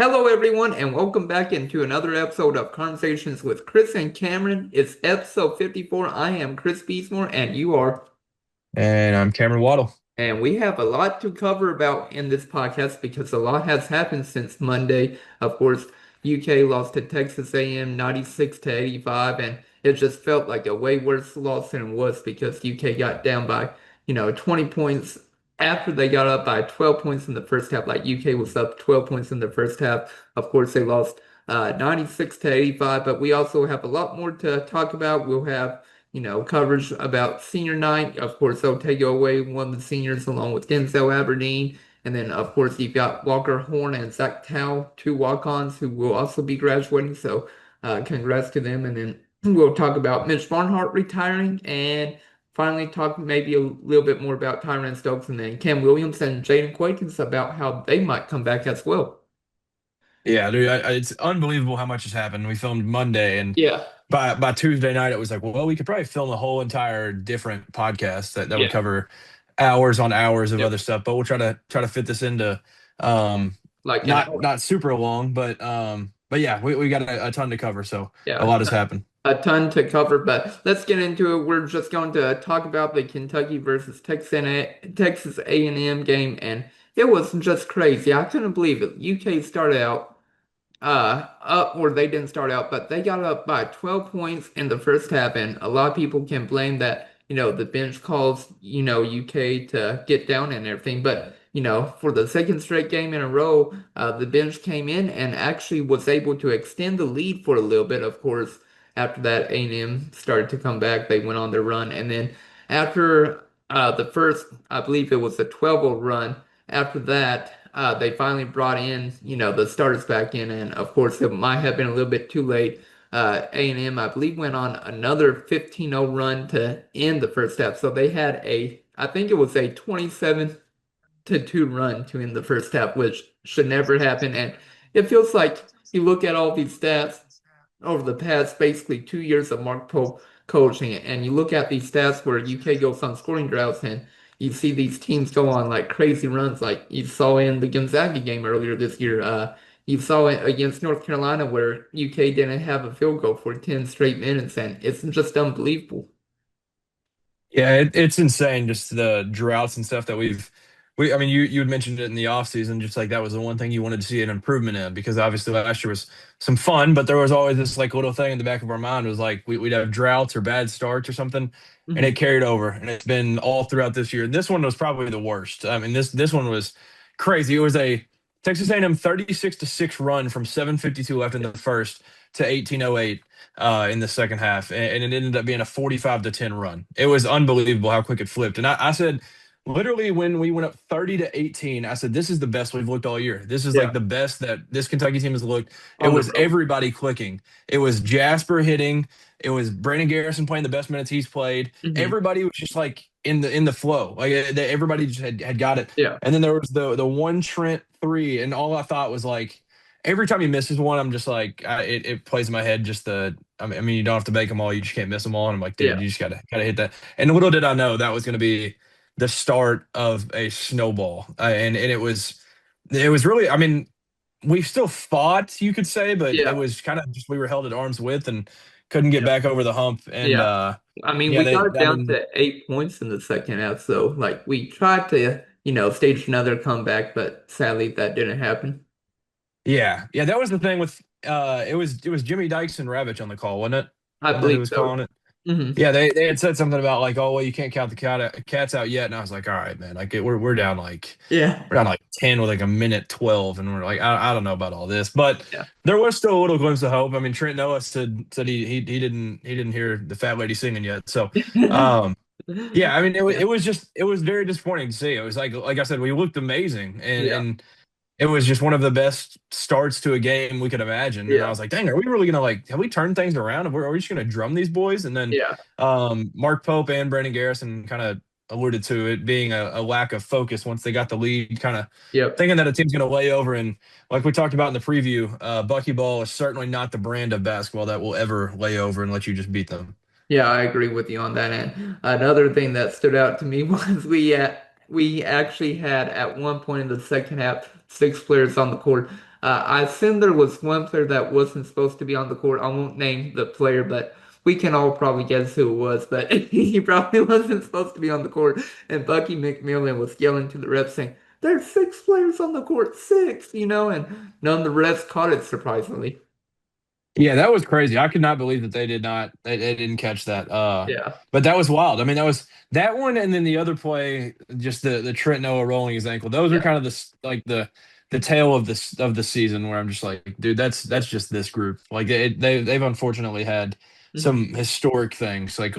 Hello, everyone, and welcome back into another episode of Conversations with Chris and Cameron. It's episode 54. I am Chris Beesmore, and you are. And I'm Cameron Waddle. And we have a lot to cover about in this podcast because a lot has happened since Monday. Of course, UK lost to Texas A&M 96 to 85, and it just felt like a way worse loss than it was because UK got down by, 20 points after they got up by 12 points in the first half. Like UK was up 12 points in the first half. Of course, they lost 96 to 85, but we also have a lot more to talk about. We'll have coverage about senior night. Of course, Otega Oweh, one of the seniors, along with Denzel Aberdeen. And then, of course, you've got Walker Horn and Zach Tao, two walk-ons who will also be graduating. So, congrats to them. And then we'll talk about Mitch Barnhart retiring and finally talk maybe a little bit more about Tyron Stokes and then Cam Williams and Jaden Quakins about how they might come back as well. Yeah, dude, it's unbelievable how much has happened. We filmed Monday, and Yeah. by Tuesday night, it was like, well, we could probably film a whole entire different podcast that would Yeah. cover hours on hours of Yep. other stuff. But we'll try to fit this into um Like an not hour. not super long, but yeah, we got a ton to cover, so a Yeah. lot has happened. A ton to cover, but let's get into it. We're just going to talk about the Kentucky versus Texas A&M game, and it was just crazy. I couldn't believe it. UK started out up, or they didn't start out, but they got up by 12 points in the first half, and a lot of people can blame that, the bench calls, UK to get down and everything, but for the second straight game in a row, the bench came in and actually was able to extend the lead for a little bit. Of course, after that, A&M started to come back. They went on their run, and then after the first, I believe it was a 12-0 run. After that, they finally brought in, the starters back in, and of course, it might have been a little bit too late. A&M, I believe, went on another 15-0 run to end the first half. So they had I think it was a 27 to 2 run to end the first half, which should never happen. And it feels like you look at all these stats over the past basically 2 years of Mark Pope coaching, and you look at these stats where UK goes on scoring droughts, and you see these teams go on like crazy runs, like you saw in the Gonzaga game earlier this year. You saw it against North Carolina where UK didn't have a field goal for 10 straight minutes, and it's just unbelievable. Yeah, it's insane just the droughts and stuff that I mean, you had mentioned it in the off season, just like that was the one thing you wanted to see an improvement in, because obviously last year was some fun, but there was always this like little thing in the back of our mind was like we'd have droughts or bad starts or something, and it Mhm. carried over, and it's been all throughout this year. This one was probably the worst. I mean, this one was crazy. It was a Texas A&M 36-6 run from 7:52 left in the first to 18:08 in the second half, and it ended up being a 45-10 run. It was unbelievable how quick it flipped. And I said, literally, when we went up 30-18, I said, this is the best we've looked all year. This is like Yeah, the best that this Kentucky team has looked. It on the was road. everybody clicking. It was Jasper hitting. It was Brandon Garrison playing the best minutes he's played. Hmm. Everybody was just like in the flow. Like everybody just had got it. Yeah, And then there was the one Trent three, and all I thought was like, every time he misses one, I'm just like, it plays in my head. Just I mean, you don't have to make them all. You just can't miss them all. And I'm like, dude, yeah. you just gotta hit that. And little did I know that was going to be the start of a snowball. And it was really. I mean, we still fought, you could say, but it Yeah, was kind of just we were held at arm's width and couldn't get yeah, back over the hump. And yeah. I mean, yeah, we got they. it I down mean, to 8 points in the second half, so like we tried to, stage another comeback, but sadly that didn't happen. yeah. That was the thing with. It was Jimmy Dykes and Ravitch on the call, wasn't it? I Wasn't that who believe was so. calling it? Hmm. Yeah, they had said something about like, oh well, you can't count the cats out yet, and I was like, all right, man, like we're down like Yeah, 10 with like a minute 12, and we're like, I don't know about all this, but yeah, there was still a little glimpse of hope. I mean, Trent Noah said he didn't hear the fat lady singing yet, so um yeah, I mean yeah, it was very disappointing to see. It was like I said, we looked amazing, and yeah, it was just one of the best starts to a game we could imagine. And I yeah, was like, dang, are we really gonna like have we turned things around? Are we just gonna drum these boys? And then yeah, Mark Pope and Brandon Garrison kind of alluded to it being a lack of focus once they got the lead, kind of yep. thinking that a team's gonna lay over. And like we talked about in the preview, Buckyball is certainly not the brand of basketball that will ever lay over and let you just beat them. Yeah, I agree with you on that. And another thing that stood out to me was we actually had at one point in the second half 6 players on the court. I assume there was one player that wasn't supposed to be on the court. I won't name the player, but we can all probably guess who it was. But he probably wasn't supposed to be on the court. And Bucky McMillan was yelling to the refs saying, "There's six players on the court, six," and none of the refs caught it surprisingly. Yeah, that was crazy. I could not believe that they didn't catch that. Yeah. But that was wild. I mean, that was that one, and then the other play, just the Trent Noah rolling his ankle. Those are Yeah. kind of the tail of the season where I'm just like, dude, that's just this group. Like they've unfortunately had Mhm. some historic things, like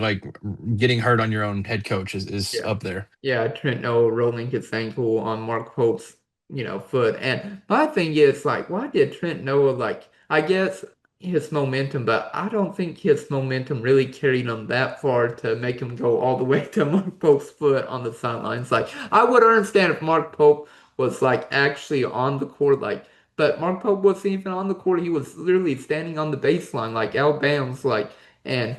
getting hurt on your own head coach is Yeah. up there. Yeah, Trent Noah rolling his ankle on Mark Pope's, foot. And my thing is like, why did Trent Noah I guess his momentum, but I don't think his momentum really carried him that far to make him go all the way to Mark Pope's foot on the sidelines. Like I would understand if Mark Pope was like actually on the court, but Mark Pope wasn't even on the court. He was literally standing on the baseline, like out of bounds, and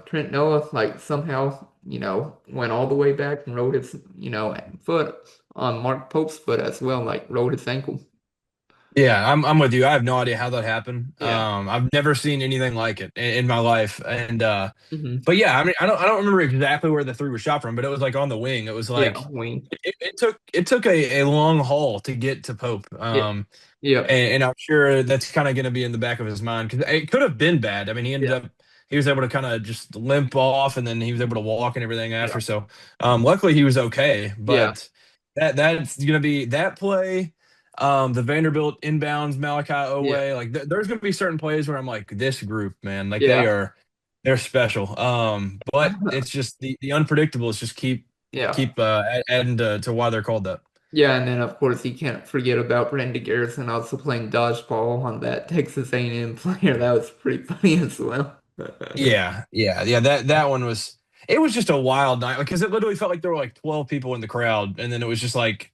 Trent Noah somehow, went all the way back and rode his, foot on Mark Pope's foot as well, like rode his ankle. Yeah, I'm with you. I have no idea how that happened. Yeah. I've never seen anything like it in my life, and Hmm. but yeah, I mean, I don't remember exactly where the three was shot from, but it was like on the wing. It was Yeah, like wing. it took a long haul to get to Pope. Yeah. Yeah. And I'm sure that's kind of going to be in the back of his mind because it could have been bad. I mean, Yeah. he was able to kind of just limp off, and then he was able to walk and everything Yeah. after. So, luckily he was okay. Yeah. But that's going to be that play. The Vanderbilt inbounds Malachi Yeah. Oweh, like there's going to be certain plays where I'm like, this group, man, like Yeah. they're special. But it's just the unpredictables just Yeah. keep adding to why they're called that. Yeah, and then of course you can't forget about Brandon Garrison also playing dodgeball on that Texas A&M player. That was pretty funny as well. Yeah. That one was it was just a wild night because it literally felt like there were like 12 people in the crowd, and then it was just like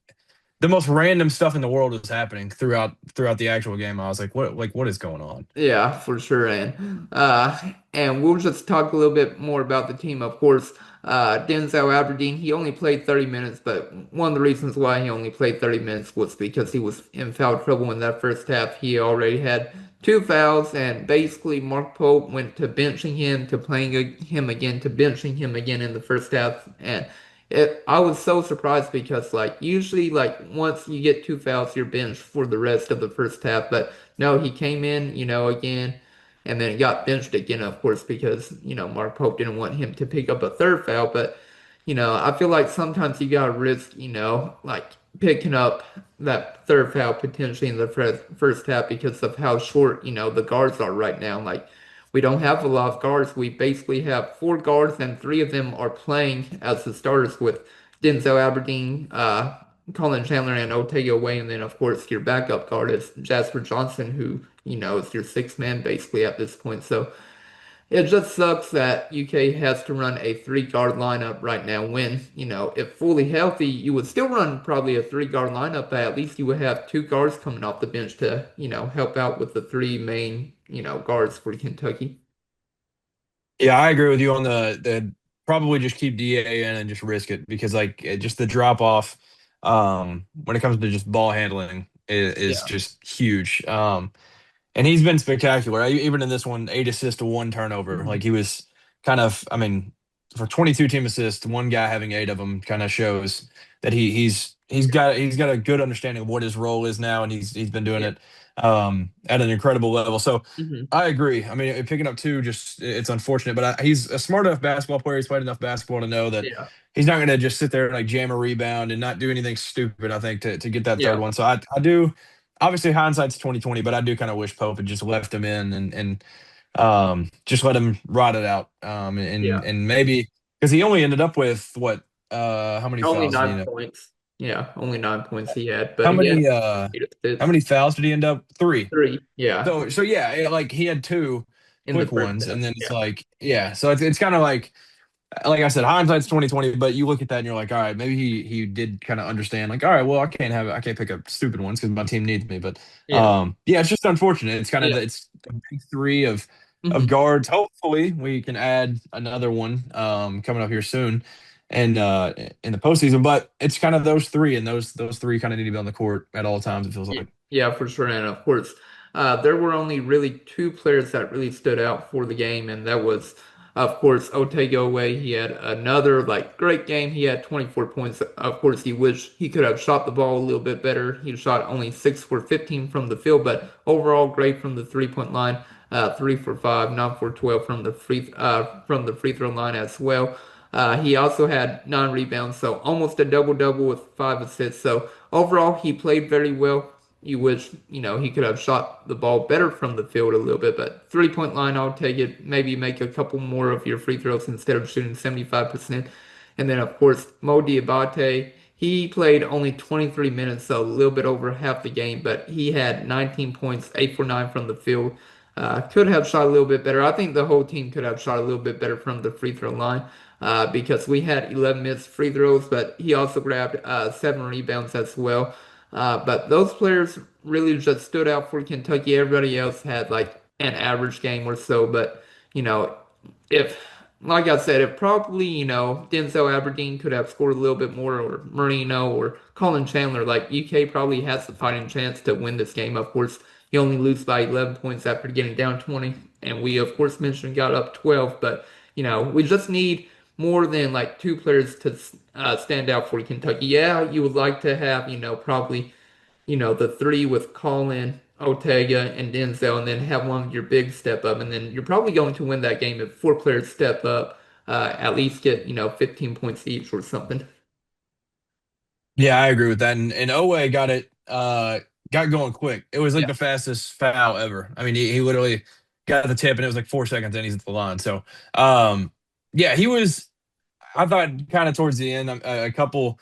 the most random stuff in the world was happening throughout the actual game. I was like what is going on? Yeah, for sure. And we'll just talk a little bit more about the team. Of course, Denzel Aberdeen, he only played 30 minutes, but one of the reasons why he only played 30 minutes was because he was in foul trouble in that first half. He already had two fouls, and basically Mark Pope went to benching him to playing him again to benching him again in the first half. And I was so surprised because usually once you get two fouls, you're benched for the rest of the first half, but no, he came in, again, and then got benched again, of course, because, Mark Pope didn't want him to pick up a third foul. But, I feel like sometimes you gotta risk, picking up that third foul potentially in the first half because of how short, the guards are right now. Like, we don't have a lot of guards. We basically have four guards, and three of them are playing as the starters with Denzel Aberdeen, Colin Chandler and Otega Oweh, and then of course your backup guard is Jasper Johnson, who is your sixth man basically at this point. So it just sucks that UK has to run a three guard lineup right now. When if fully healthy, you would still run probably a three guard lineup, but at least you would have two guards coming off the bench to help out with the three main guards for Kentucky. Yeah, I agree with you on the probably just keep DA in and just risk it because just the drop off when it comes to just ball handling is Yeah. just huge. And he's been spectacular. Even in this one, 8 assists to one turnover. Mhm. Like he was kind of, I mean, for 22 team assists, one guy having eight of them kind of shows that he's got a good understanding of what his role is now, and he's been doing Yeah. it at an incredible level. So Hmm. I agree. I mean, picking up two, just it's unfortunate, but he's a smart enough basketball player. He's played enough basketball to know that Yeah. he's not going to just sit there and like jam a rebound and not do anything stupid. I think to get that third Yeah. one. So I do. Obviously, hindsight's 2020, but I do kind of wish Pope had just left him in and just let him ride it out. Yeah. And maybe because he only ended up with what how many Only fouls did he nine end up? points. Yeah, only 9 points he had, but How he had many 8 assists. fouls did he end up? Three. Three. Yeah, So yeah, like he had two in the quick first ones, half. and then it's Yeah. like yeah. So it's kind of like I said, hindsight's 2020, but you look at that and you're like, all right, maybe he did kind of understand, like, all right, well, I can't pick up stupid ones because my team needs me. But Yeah. yeah, it's just unfortunate. It's kind of Yeah. it's a big three of Hmm. guards. Hopefully, we can add another one coming up here soon, and in the postseason. But it's kind of those three, and those three kind of need to be on the court at all Yeah. times. It feels Yeah. like. Yeah, for sure. And of course, there were only really two players that really stood out for the game, and that was, of course, Otega Oweh. He had another like great game. He had 24 points. Of course, he wished he could have shot the ball a little bit better. He shot only 6 for 15 from the field, but overall great from the 3-point line. 3 for 5, 9 for 12 from the free throw line as well. He also had 9 rebounds, so almost a double double with 5 assists. So overall, he played very well. You wish, he could have shot the ball better from the field a little bit, but 3-point line, I'll take it. Maybe make a couple more of your free throws instead of shooting 75%. And then, of course, Mo Diabate, he played only 23 minutes, so a little bit over half the game, but he had 19 points, 8 for 9 from the field. Could have shot a little bit better. I think the whole team could have shot a little bit better from the free throw line because we had 11 missed free throws, but he also grabbed 7 rebounds as well. But those players really just stood out for Kentucky. Everybody else had like an average game or so. But, you know, if, like I said, if probably, Denzel Aberdeen could have scored a little bit more, or Marino or Colin Chandler, like UK probably has the fighting chance to win this game. Of course, you only lose by 11 points after getting down 20. And we, of course, mentioned got up 12. But, we just need more than like two players to stand out for Kentucky. Yeah, you would like to have, probably, the three with Colin, Otega, and Denzel, and then have one of your big step up. And then you're probably going to win that game if four players step up, at least get, 15 points each or something. Yeah, I agree with that. And Owe got going quick. It was like Yeah. the fastest foul ever. I mean, he literally got the tip and it was like 4 seconds and he's at the line. So yeah, he was I thought kind of towards the end a couple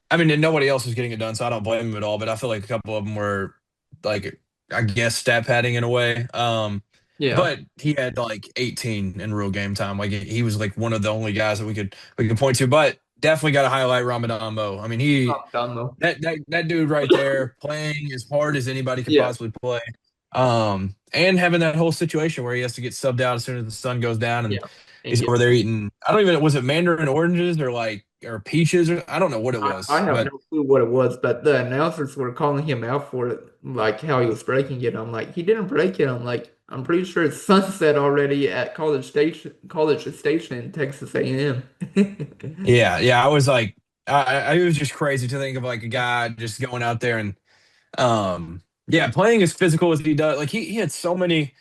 I mean, and nobody else was getting it done, so I don't blame him at all. But I feel like a couple of them were like, I guess, stat padding in a way. Yeah. But he had like 18 in real game time. Like he was like one of the only guys that we could point to. But definitely got to highlight Ramadan Mo. I mean, Oh, Dunmo. that dude right there playing as hard as anybody could Yeah. possibly play. And having that whole situation where he has to get subbed out as soon as the sun goes down, and Yeah. And he's get over there eating. I don't even was it mandarin oranges or like or peaches or I don't know what it I was, have but no clue what it was, but the announcers were calling him out for it, like how he was breaking it. I'm like, he didn't break it. I'm like, I'm pretty sure it's sunset already at College Station in Texas A&M. yeah, I was like, it was just crazy to think of like a guy just going out there and yeah, playing as physical as he does. Like he had so many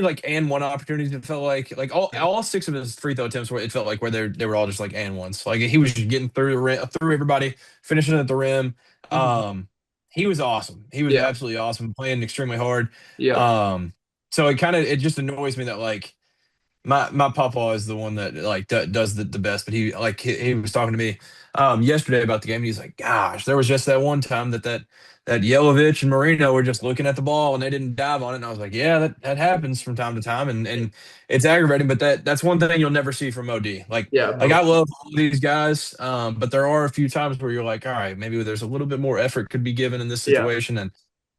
like and one opportunities. It felt like Yeah. all six of his free throw attempts were it felt like where they were all just like and ones. Like he was just getting through the rim, through everybody, finishing at the rim. Mhm. He was awesome. He was Yeah. absolutely awesome, playing extremely hard. Yeah. Um, so it just annoys me that like my papa is the one that like does the best, but he was talking to me yesterday about the game. And he's like, "Gosh, there was just that one time that Yelovich and Marino were just looking at the ball and they didn't dive on it." And I was like, "Yeah, that happens from time to time, and it's aggravating, but that's one thing you'll never see from OD. Yeah. Like I Most. love all these guys, but there are a few times where you're like, all right, maybe there's a little bit more effort could be given in this Yeah. situation, and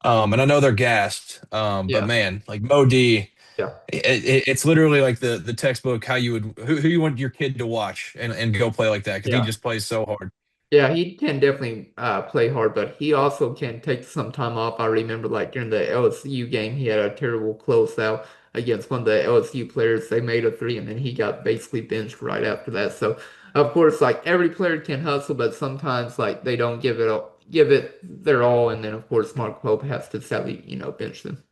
I know they're gassed, but Yeah. man, like Mo D." Yeah. It's literally like the textbook how you would who you want your kid to watch and go play like that because he Yeah. just plays so hard. Yeah, he can definitely play hard, but he also can take some time off. I remember like during the LSU game, he had a terrible closeout against one of the LSU players. They made a three, and then he got basically benched right after that. So, of course, like every player can hustle, but sometimes like they don't give it their all, and then of course Mark Pope has to sadly, bench them.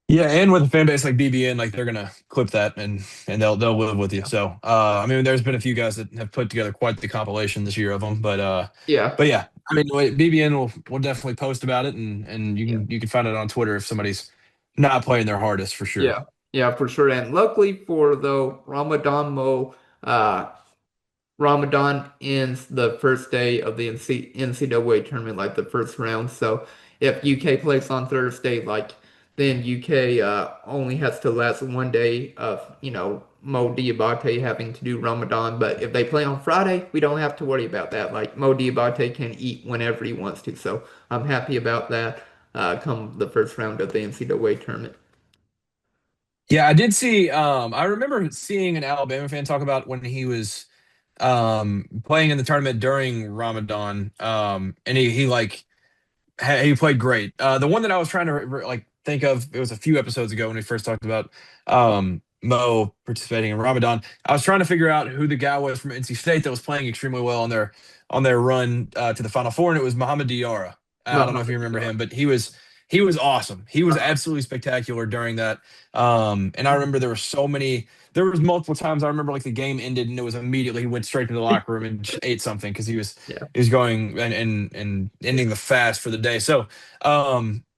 Yeah, and with a fan base like BBN, like they're gonna clip that and they'll live with you. Yeah. So I mean, there's been a few guys that have put together quite the compilation this year of them, Yeah. but yeah, I mean, BBN will definitely post about it and Yeah. you can find it on Twitter if somebody's not playing their hardest for sure. Yeah. Yeah, for sure. And luckily for though Ramadan Mo, uh, Ramadan ends the first day of the NCAA tournament, like the first round. So if UK plays on Thursday, like then UK only has to last one day of, Mo Diabate having to do Ramadan. But if they play on Friday, we don't have to worry about that. Like Mo Diabate can eat whenever he wants to. So I'm happy about that come the first round of the NCAA tournament. Yeah, I did see. I remember seeing an Alabama fan talk about when he was playing in the tournament during Ramadan. And he like he played great. The one that I was trying to like think of, it was a few episodes ago when we first talked about Mo participating in Ramadan. I was trying to figure out who the guy was from NC State that was playing extremely well on their run to the Final Four, and it was Mohamed Diarra. I don't know if you Muhammad remember Diarra. him, but he was awesome. He was Uh, absolutely spectacular during that. And I remember there were so many. There was multiple times I remember like the game ended and it was immediately he went straight to the locker room and just ate something because yeah, he was going and ending the fast for the day. So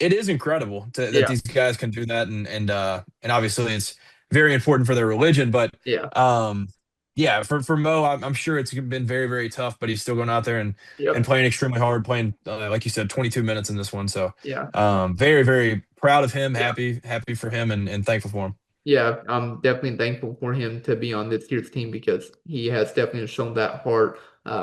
it is incredible that yeah, these guys can do that and obviously it's very important for their religion. But yeah, um, yeah, for Mo, I'm sure it's been very very tough, but he's still going out there and yep, playing extremely hard, playing like you said, 22 minutes in this one. So yeah. very very proud of him, Yeah. happy for him, and thankful for him. Yeah, I'm definitely thankful for him to be on this year's team because he has definitely shown that heart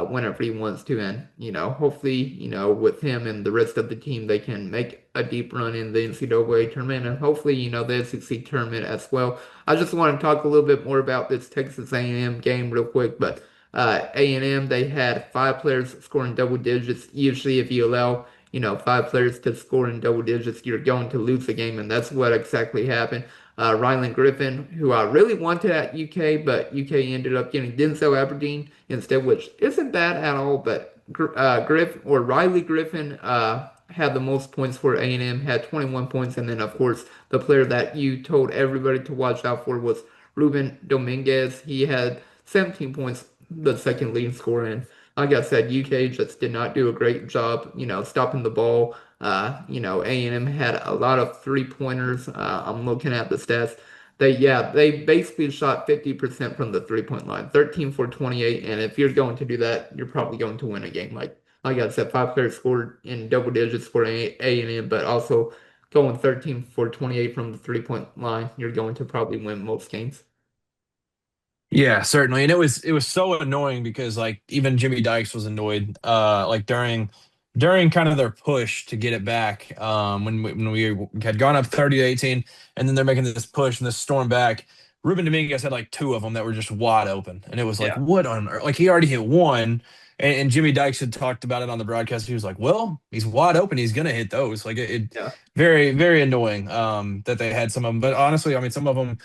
whenever he wants to. And, hopefully, with him and the rest of the team, they can make a deep run in the NCAA tournament and hopefully, the SEC tournament as well. I just want to talk a little bit more about this Texas A&M game real quick, but A&M, they had five players scoring double digits. Usually, if you allow, five players to score in double digits, you're going to lose the game, and that's what exactly happened. Rylan Griffin, who I really wanted at UK, but UK ended up getting Denzel Aberdeen instead, which isn't bad at all. But Riley Griffin had the most points for A&M, had 21 points, and then of course the player that you told everybody to watch out for was Ruben Dominguez. He had 17 points, the second leading scorer. And like I said, UK just did not do a great job, stopping the ball. A&M had a lot of three-pointers. I'm looking at the stats. They basically shot 50% from the three-point line, 13 for 28. And if you're going to do that, you're probably going to win a game. Like I said, five players scored in double digits for A&M, but also going 13 for 28 from the three-point line, you're going to probably win most games. Yeah, certainly. And it was so annoying because like even Jimmy Dykes was annoyed like during kind of their push to get it back when we had gone up 30 to 18 and then they're making this push and this storm back. Ruben Dominguez had like two of them that were just wide open. And it was like Yeah, what on earth? Like he already hit one and Jimmy Dykes had talked about it on the broadcast. He was like, "Well, he's wide open. He's gonna hit those." Like it yeah, very very annoying that they had some of them. But honestly, I mean some of them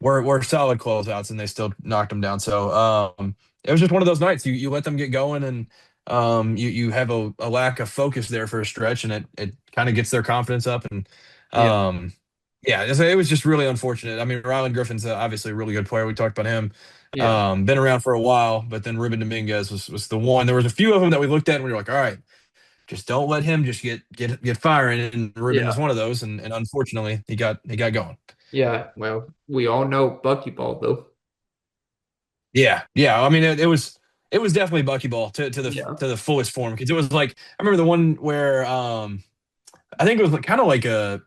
were solid closeouts and they still knocked them down. So it was just one of those nights. You let them get going and you have a lack of focus there for a stretch and it kind of gets their confidence up and yeah, um, yeah, it was just really unfortunate. I mean, Rylan Griffin's obviously a really good player. We talked about him. yeah, Been around for a while, but then Ruben Dominguez was the one. There was a few of them that we looked at and we were like, all right, just don't let him just get firing. And Ruben yeah. was one of those, and unfortunately he got going. Yeah, well, we all know Buckyball though. Yeah, yeah. I mean, it was definitely buckyball Yeah, to the fullest form because it was like I remember the one where I think it was kind of like a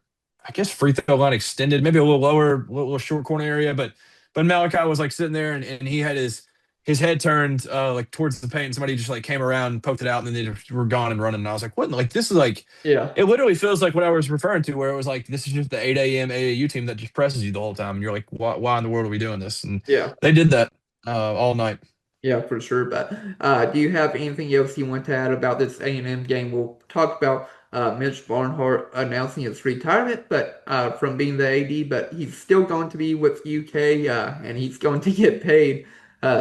I guess free throw line extended, maybe a little lower, little short corner area, but Malachi was like sitting there and he had his head turned like towards the paint and somebody just like came around and poked it out and then they just were gone and running and I was like, what? Like this is like yeah, it literally feels like what I was referring to where it was like this is just the 8 a.m. AAU team that just presses you the whole time and you're like, why in the world are we doing this? And yeah. they did that all night. Yeah, for sure. But do you have anything else you want to add about this A&M game? We'll talk about Mitch Barnhart announcing his retirement, but from being the AD, but he's still going to be with UK, and he's going to get paid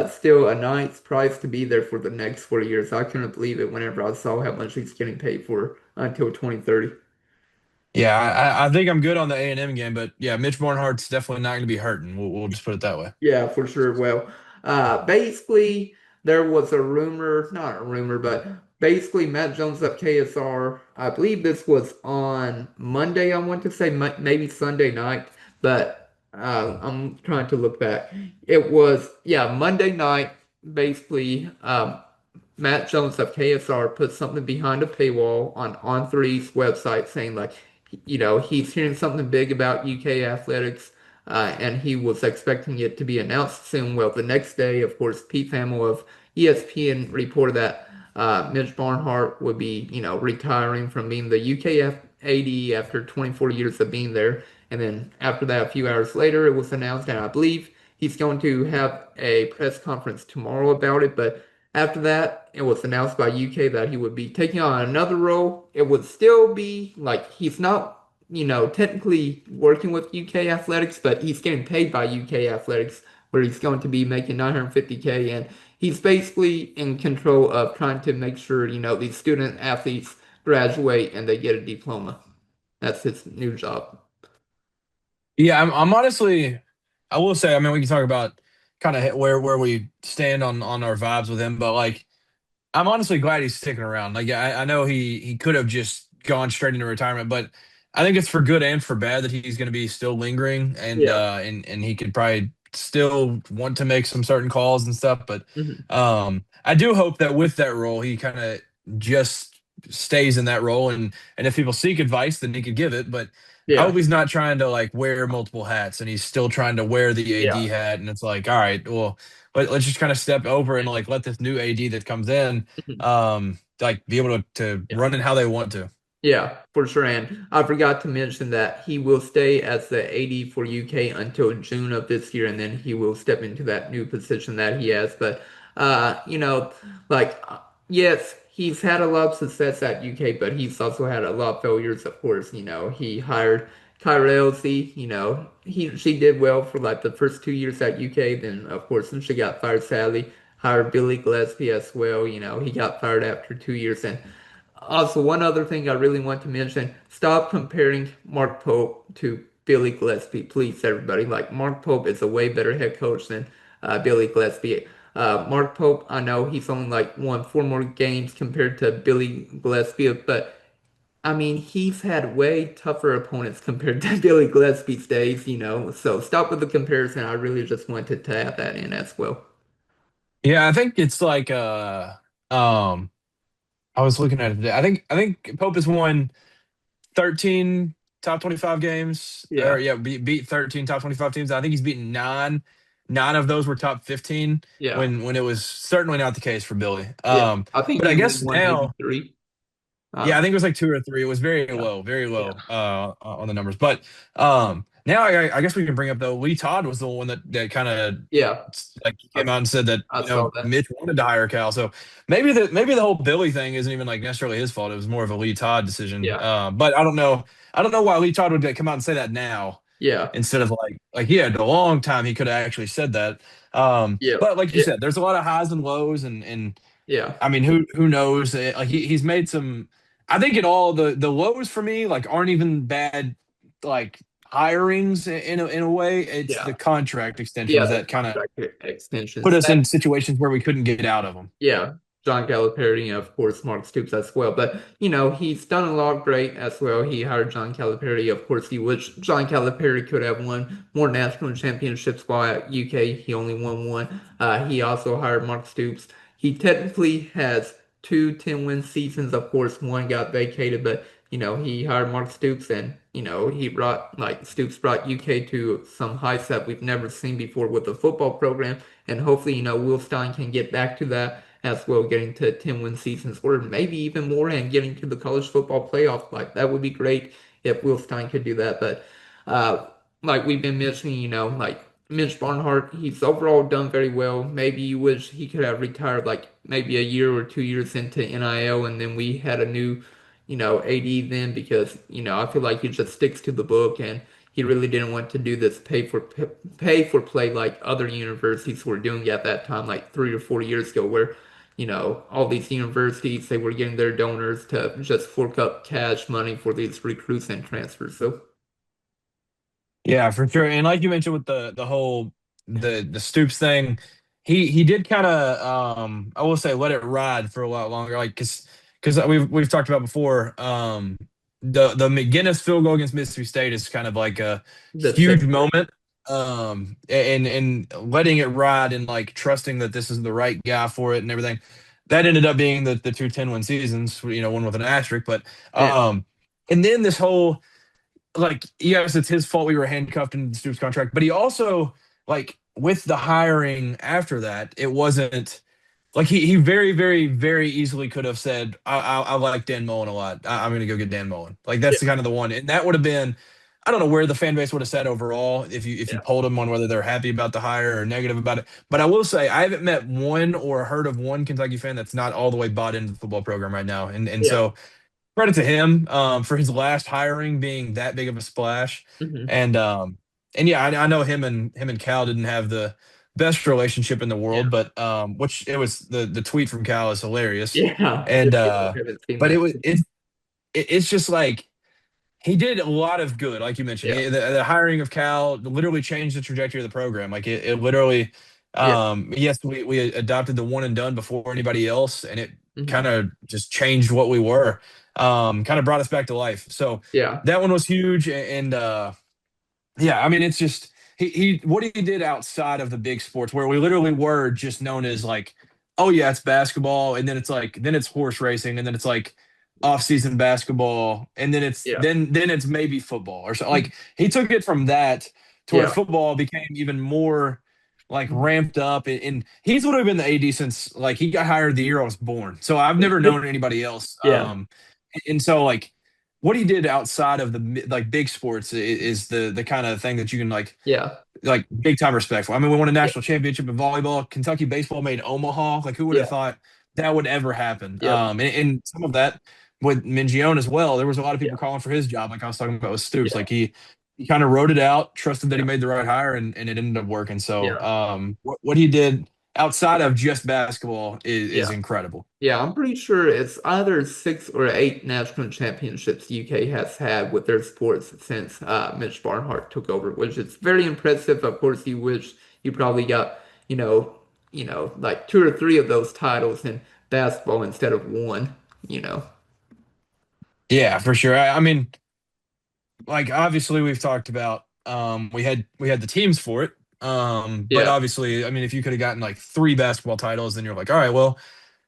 still a nice price to be there for the next 4 years. I couldn't believe it whenever I saw how much he's getting paid for until 2030. Yeah, I think I'm good on the A&M game, but yeah, Mitch Barnhart's definitely not going to be hurting. We'll just put it that way. Yeah, for sure. Well, basically, there was a rumor, not a rumor, but basically, Matt Jones of KSR. I believe this was on Monday. I want to say maybe Sunday night, but I'm trying to look back. It was, yeah, Monday night. Basically, Matt Jones of KSR put something behind a paywall on Three's website saying like, he's hearing something big about UK athletics, and he was expecting it to be announced soon. Well, the next day, of course, Pete Thamel of ESPN reported that Mitch Barnhart would be, retiring from being the UKF AD after 24 years of being there. And then after that, a few hours later, it was announced, and I believe he's going to have a press conference tomorrow about it, but After that, it was announced by UK that he would be taking on another role. It would still be like he's not, technically working with UK Athletics, but he's getting paid by UK Athletics, where he's going to be making 950K, and he's basically in control of trying to make sure, these student athletes graduate and they get a diploma. That's his new job. Yeah, I'm honestly, I will say, I mean, we can talk about kind of where we stand on our vibes with him, but like, I'm honestly glad he's sticking around. Like, I know he could have just gone straight into retirement, but I think it's for good and for bad that he's going to be still lingering, Yeah. and he could probably still want to make some certain calls and stuff. But Mhm. I do hope that with that role, he kind of just stays in that role, and if people seek advice, then he could give it. But I hope Yeah. he's not trying to like wear multiple hats, and he's still trying to wear the Yeah. AD hat, and it's like, all right, well, let's just kind of step over and like let this new AD that comes in Mhm. like be able to Yeah. run it how they want to. Yeah, for sure. And I forgot to mention that he will stay as the AD for UK until June of this year, and then he will step into that new position that he has. But, like, yes, he's had a lot of success at UK, but he's also had a lot of failures, of course. He hired Kyra Elsie, she did well for like the first 2 years at UK. Then, of course, when she got fired, sadly, hired Billy Gillespie as well. He got fired after 2 years. And also, one other thing I really want to mention, stop comparing Mark Pope to Billy Gillespie, please, everybody. Like, Mark Pope is a way better head coach than Billy Gillespie. Mark Pope, I know he's only like won four more games compared to Billy Gillespie, but I mean, he's had way tougher opponents compared to Billy Gillespie's days. So stop with the comparison. I really just wanted to add that in as well. Yeah, I think it's like um I was looking at it today. I think Pope has won 13 top 25 games, or Yeah, yeah, beat 13 top 25 teams. I think he's beaten nine. Nine of those were top 15 yeah, when it was certainly not the case for Billy. yeah. I think But I he only guess won maybe now, three. yeah, I Um, think it was like two or three. It was yeah, very yeah. low on the numbers. But now I guess we can bring up though. Lee Todd was the one that kind of Yeah, like I, came out and said that I saw that. Mitch wanted to hire Cal. So maybe the whole Billy thing isn't even like necessarily his fault. It was more of a Lee Todd decision. Yeah, But I don't know. I don't know why Lee Todd would come out and say that now yeah, instead of like he had a long time he could have actually said that. yeah, But like you yeah, said, there's a lot of highs and lows, and yeah, I mean, who knows? Like he's made some. I think in all the lows for me like aren't even bad, like hirings in a way. It's yeah, the contract yeah. extensions The that kind of contract put extensions. us in situations where we couldn't get out of them. Yeah, John Calipari and of course Mark Stoops as well. But he's done a lot great as well. He hired John Calipari. Of course, he wish John Calipari could have won more national championships while at UK. He only won one. He also hired Mark Stoops. He technically has two 10-win seasons. Of course, one got vacated, but he hired Mark Stoops, and he brought like Stoops brought UK to some heights that we've never seen before with the football program. And hopefully, Will Stein can get back to that as well, getting to 10-win seasons or maybe even more and getting to the college football playoff. Like, that would be great if Will Stein could do that. But uh, like we've been mentioning, like Mitch Barnhart, he's overall done very well. Maybe you wish he could have retired like maybe a year or 2 years into NIL and then we had a new, AD then because, I feel like he just sticks to the book and he really didn't want to do this pay for play like other universities were doing at that time, like 3 or 4 years ago, where all these universities they were getting their donors to just fork up cash money for these recruits and transfers. So Yeah, for sure. And like you mentioned with the whole the Stoops thing, he did kind of I will say let it ride for a lot longer, like because we've talked about before. The McGinnis field goal against Mississippi State is kind of like a the huge same, moment. And letting it ride and like trusting that this is the right guy for it and everything. That ended up being the two 10-win seasons, one with an asterisk, but yeah, and then this whole like yes, it's his fault we were handcuffed in the Stoops contract, but he also like with the hiring after that, it wasn't like he very easily could have said I like Dan Mullen a lot. I'm gonna go get Dan Mullen. Like yeah, that's the kind of the one, and that would have been I don't know where the fan base would have said overall if you Yeah. polled them on whether they're happy about the hire or negative about it. But I will say I haven't met one or heard of one Kentucky fan that's not all the way bought into the football program right now. And Yeah. so credit to him for his last hiring being that big of a splash. Hmm. And and yeah, I know him and Cal didn't have the best relationship in the Yeah. world, but which it was the tweet from Cal is hilarious. Yeah. And If people haven't seen but that. it's just like he did a lot of good, like you mentioned. Yeah. The hiring of Cal literally changed the trajectory of the program. Like it literally, Yeah. yes, we adopted the one and done before anybody else, and it Hmm. kind of just changed what we were. Kind of brought us back to life. So Yeah. that one was huge, and yeah, I mean, it's just he what he did outside of the big sports where we literally were just known as like, oh yeah, it's basketball, and then it's like then it's horse racing, and then it's like off-season basketball, and then it's Yeah. then it's maybe football or so. Mhm. Like he took it from that to where Yeah. football became even more like Mhm. ramped up, and he's literally been the AD since like he got hired the year I was born. So I've never known anybody else. Yeah. And so like what he did outside of the like big sports is the kind of thing that you can Yeah. like big time respect for. I mean, we won a Yeah. national championship in volleyball. Kentucky baseball made Omaha. Like, who would Yeah. have thought that would ever happen? Yep. And some of that with Mingione as well. There was a lot of Yeah. people calling for his job, like I was talking about with Stoops. Yeah. Like he kind of wrote it out, trusted that he Yeah. made the right hire, and it ended up working. So Yeah. what he did outside of just basketball is Yeah. incredible. Yeah, I'm pretty sure it's either 6 or 8 national championships UK has had with their sports since Mitch Barnhart took over, which is very impressive. Of course, you wish you probably got, you know, like 2 or 3 of those titles in basketball instead of one, you know. Yeah, for sure. I mean, like obviously we've talked about we had the teams for it. But Yeah. obviously, I mean, if you could have gotten like 3 basketball titles, then you're like, all right, well,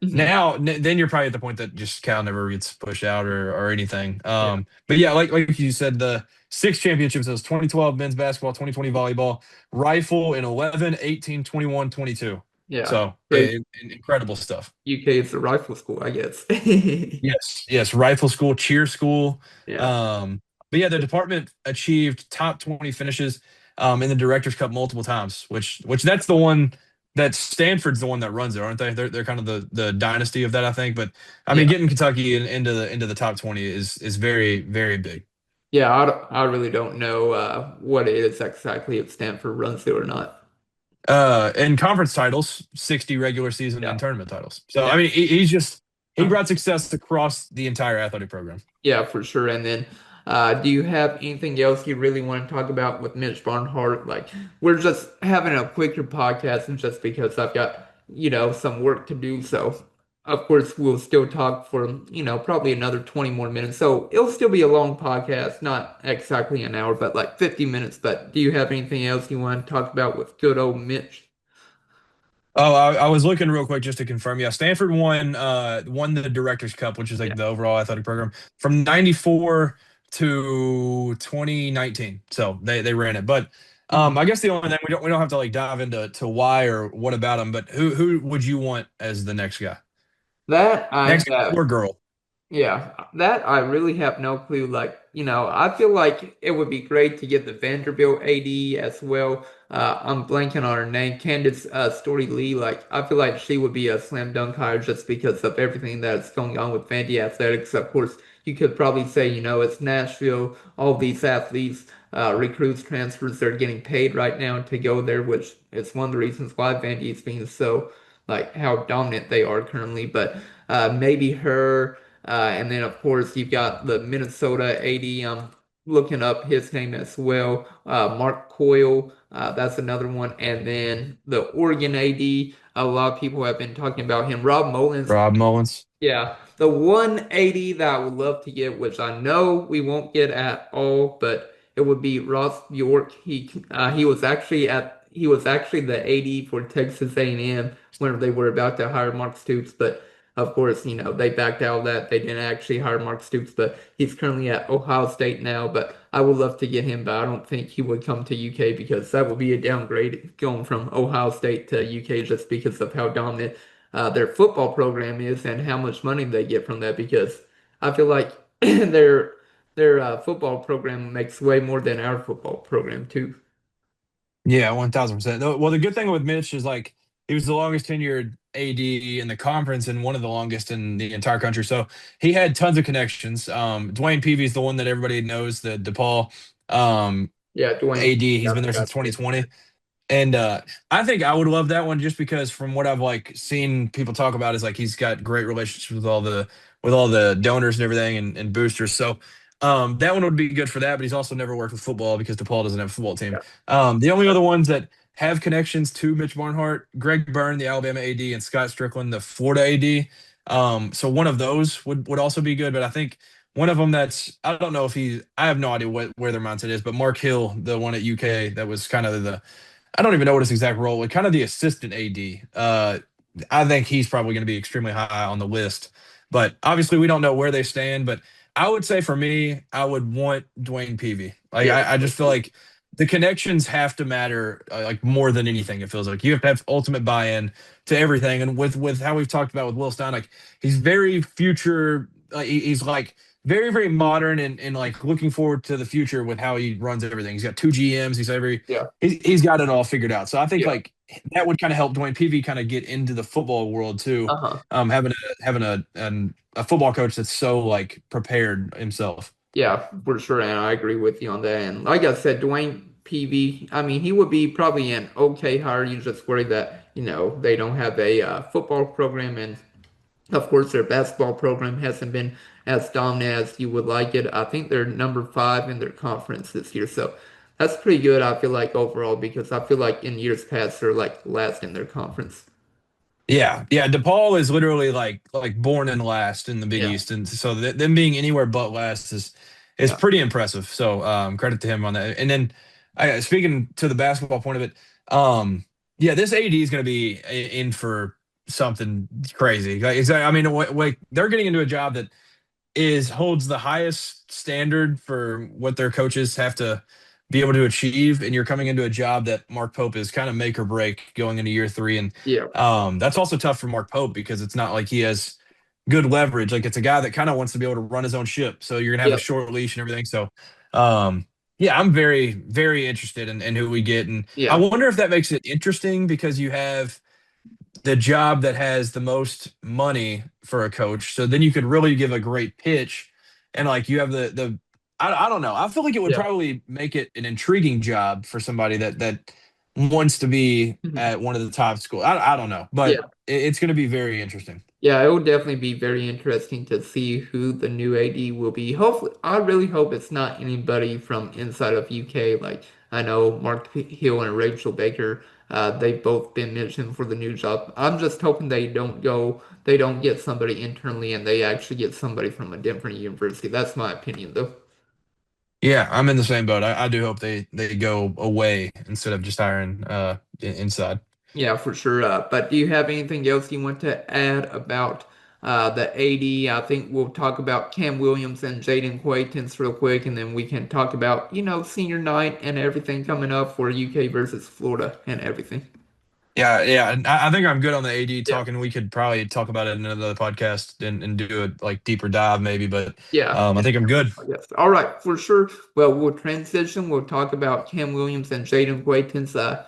Hmm. now then you're probably at the point that just Cal never gets pushed out or anything. Yeah. But yeah, like you said, the 6 championships, those 2012 men's basketball, 2020 volleyball, rifle in 11, 18, 21, 22. Yeah. So Great. incredible stuff. UK is the rifle school, I guess. Yes, rifle school, cheer school. Yeah. But yeah, the department achieved top 20 finishes in the Directors Cup multiple times, which that's the one that Stanford's the one that runs it, aren't they? They're kind of the dynasty of that, I think. But I mean, Yeah. getting Kentucky into the top 20 is very very big. Yeah, I really don't know what it is exactly if Stanford runs it or not. And conference titles, 60 regular season Yeah. and tournament titles. So Yeah. I mean, he Uh, brought success across the entire athletic program. yeah, for sure. And then, do you have anything else you really want to talk about with Mitch Barnhart? Like, we're just having a quicker podcast, and just because I've got, some work to do. So, of course, we'll still talk for, probably another 20 more minutes. So it'll still be a long podcast, not exactly an hour, but like 50 minutes. But do you have anything else you want to talk about with good old Mitch? Oh, I was looking real quick just to confirm. Yeah, Stanford won the Directors Cup, which is Yeah. like the overall athletic program from 94 to 2019. So they ran it. But Mhm. I guess the only thing we don't have to like dive into why or what about them, but who would you want as the next guy? That I Next guy have. or girl? Yeah, that I really have no clue. Like, I feel like it would be great to get the Vanderbilt AD as well. I'm blanking on her name, Candace Story Lee. Like, I feel like she would be a slam dunk hire just because of everything that's going on with Vandy athletics. Of course, you could probably say, it's Nashville, all these athletes, recruits, transfers, they're getting paid right now to go there, which is one of the reasons why Vandy is being so, like, how dominant they are currently. But maybe her. And then, of course, you've got the Minnesota AD. I'm looking up his name as well. Mark Coyle, that's another one. And then the Oregon AD, a lot of people have been talking about him. Rob Mullins, Rob Mullins. yeah, the 180 that I would love to get, which I know we won't get at all, but it would be Ross Bjork. He was actually the 80 for Texas A&M when they were about to hire Mark Stoops, but of course, they backed out of that. They didn't actually hire Mark Stoops, but he's currently at Ohio State now. But I would love to get him, but I don't think he would come to UK because that would be a downgrade going from Ohio State to UK just because of how dominant their football program is and how much money they get from that because I feel like they're their football program makes way more than our football program too. Yeah, 1000%. Well, the good thing with Mitch is like he was the longest tenured AD in the conference and one of the longest in the entire country. So he had tons of connections. Dwayne Peavy is the one that everybody knows, the DePaul Yeah, Dwayne. AD. He's I been there since forgot to mention 2020. that. And I think I would love that one just because from what I've like seen people talk about is like he's got great relationships with all the donors and everything and boosters. So that one would be good for that, but he's also never worked with football because DePaul doesn't have a football team. Yeah. The only other ones that have connections to Mitch Barnhart, Greg Byrne, the Alabama AD, and Scott Strickland, the Florida AD. So one of those would also be good, but I think one of them that's I don't know if I have no idea where their mindset is, but Mark Hill, the one at UK, that was kind of the I don't even know what his exact role, like kind of the assistant AD. I think he's probably going to be extremely high on the list, but obviously we don't know where they stand. But I would say for me, I would want Dwayne Peavy. Like Yeah. I just feel like the connections have to matter, like more than anything. It feels like you have to have ultimate buy-in to everything, and with how we've talked about with Will Stein, like he's very future. He's like very modern and like looking forward to the future with how he runs everything. He's got two GMs. Yeah. He's got it all figured out. So I think Yeah. like that would kind of help Dwayne Peavy kind of get into the football world too. Uh-huh. Having a football coach that's so like prepared himself. Yeah, for sure, and I agree with you on that. And like I said, Dwayne PV, I mean, he would be probably an okay hire. You just worry that, they don't have a football program, and of course, their basketball program hasn't been as dominant as you would like it. I think they're number 5 in their conference this year, so that's pretty good. I feel like overall because I feel like in years past they're like last in their conference. Yeah. DePaul is literally like born and last in the Big Yeah, East, and so them being anywhere but last is yeah, pretty impressive. So credit to him on that. And then speaking to the basketball point of it, yeah, this AD is going to be in for something crazy. Like, I mean, like they're getting into a job that is holds the highest standard for what their coaches have to be able to achieve, and you're coming into a job that Mark Pope is kind of make or break going into year 3, and yeah, that's also tough for Mark Pope because it's not like he has good leverage. Like it's a guy that kind of wants to be able to run his own ship, so you're gonna have yeah, a short leash and everything. So, yeah, I'm very interested in who we get, and I yeah, wonder if that makes it interesting because you have the job that has the most money for a coach. So then you could really give a great pitch, and like you have the I don't know. I feel like it would yeah. probably make it an intriguing job for somebody that wants to be Mhm. at one of the top schools. I don't know, but Yeah. it's going to be very interesting. Yeah, it will definitely be very interesting to see who the new AD will be. Hopefully, I really hope it's not anybody from inside of UK. Like I know Hill and Rachel Baker, they've both been mentioned for the new job. I'm just hoping they don't get somebody internally and they actually get somebody from a different university. That's my opinion, though. Yeah, I'm in the same boat. I do hope they go away instead of just hiring inside. Yeah, for sure. But do you have anything else you want to add about the AD? I think we'll talk about Cam Williams and Jaden Quaitance real quick, and then we can talk about, senior night and everything coming up for UK versus Florida and everything. Yeah. And I think I'm good on the AD Yeah, talking. We could probably talk about it in another podcast and do a like deeper dive maybe, but yeah. I think I'm good. Yes. All right, for sure. Well, we'll transition. We'll talk about Cam Williams and Jaden Quaitance.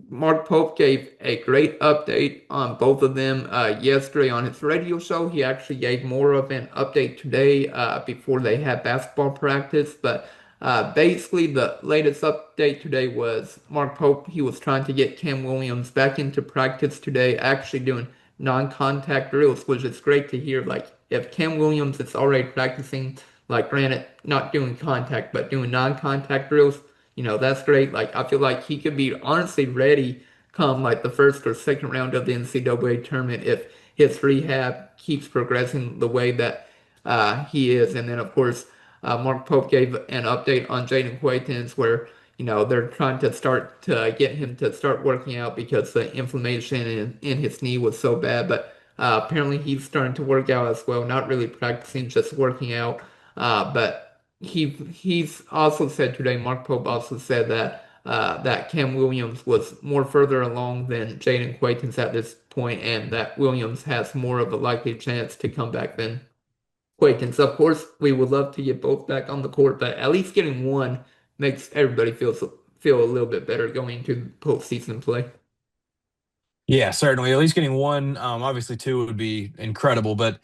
Mark Pope gave a great update on both of them yesterday on his radio show. He actually gave more of an update today before they had basketball practice. But basically, the latest update today was Mark Pope. He was trying to get Cam Williams back into practice today, actually doing non-contact drills, which is great to hear. Like, if Cam Williams is already practicing, like, granted, not doing contact, but doing non-contact drills. That's great. Like, I feel like he could be honestly ready come like the first or second round of the NCAA tournament if his rehab keeps progressing the way that he is. And then, of course, Mark Pope gave an update on Jaden Quaitance where, they're trying to start to get him to start working out because the inflammation in his knee was so bad. But apparently he's starting to work out as well, not really practicing, just working out. But he's also said today, Mark Pope also said that Cam Williams was more further along than Jaden Quaitance at this point, and that Williams has more of a likely chance to come back then. Quakens. Of course, we would love to get both back on the court, but at least getting one makes everybody feel a little bit better going into postseason play. Yeah, certainly. At least getting one, obviously two would be incredible. But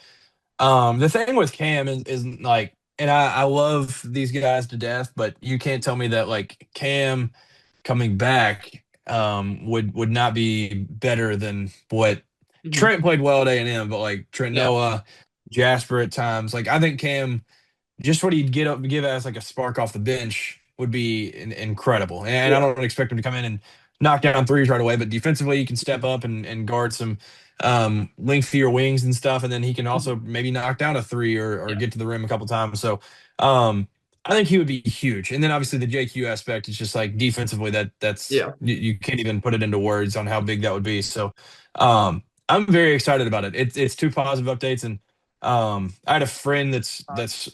the thing with Cam is like, and I love these guys to death, but you can't tell me that like Cam coming back would not be better than what Hmm. Trent played well at A&M, but like Trent Yeah, Noah, Jasper at times. Like I think Cam, just what he'd get up give as like a spark off the bench would be incredible. And I yeah, don't expect him to come in and knock down threes right away, but defensively he can step mhm, up and guard some lengthier wings and stuff, and then he can mhm, also maybe knock down a three or yeah, get to the rim a couple times. So I think he would be huge. And then obviously the JQ aspect is just like defensively that's yeah, you can't even put it into words on how big that would be. So I'm very excited about it. It's two positive updates. And I had a friend that's